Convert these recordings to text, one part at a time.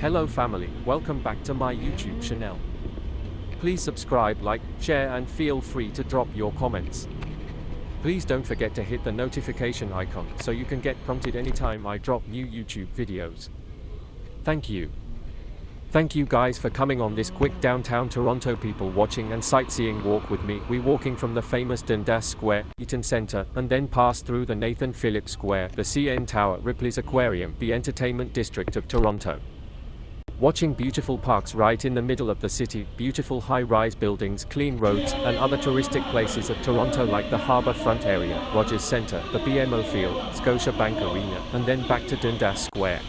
Hello family, welcome back to my YouTube channel. Please subscribe, like, share and feel free to drop your comments. Please don't forget to hit the notification icon so you can get prompted anytime I drop new YouTube videos. Thank you. Thank you guys for coming on this quick downtown Toronto people watching and sightseeing walk with me. We're walking from the famous Dundas Square, Eaton Centre, and then pass through the Nathan Phillips Square, the CN Tower, Ripley's Aquarium, the entertainment district of Toronto. Watching beautiful parks right in the middle of the city, beautiful high-rise buildings, clean roads, and other touristic places of Toronto like the Waterfront area, Rogers Centre, the BMO Field, Scotiabank Arena, and then back to Dundas Square.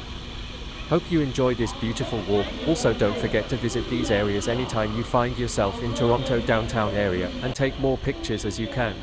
Hope you enjoy this beautiful walk. Also don't forget to visit these areas anytime you find yourself in Toronto downtown area, and take more pictures as you can.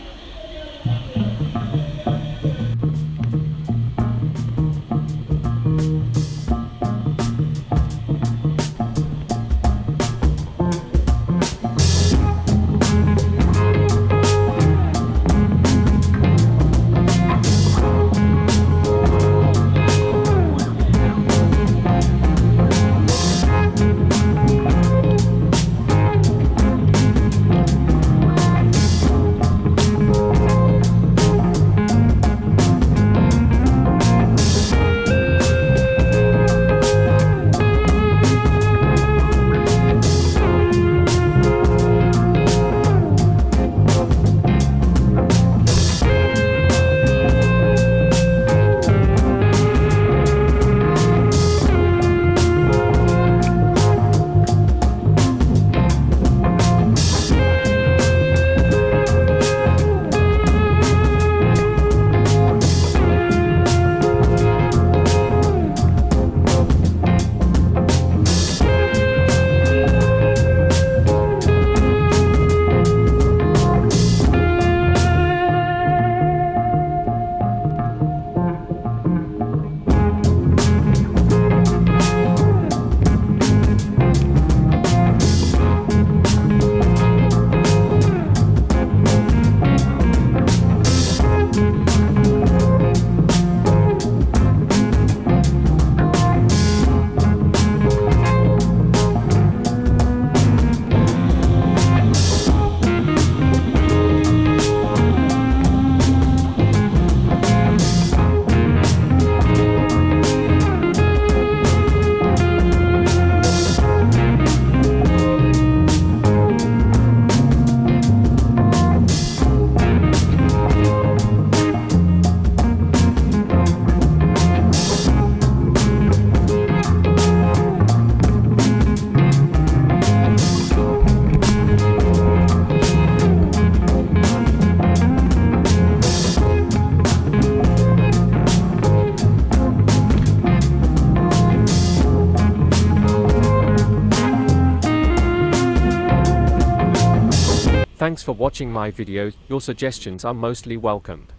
Thanks for watching my videos. Your suggestions are mostly welcomed.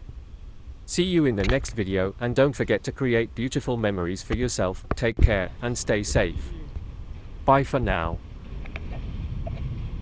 See you in the next video, and don't forget to create beautiful memories for yourself. Take care and stay safe. Bye for now.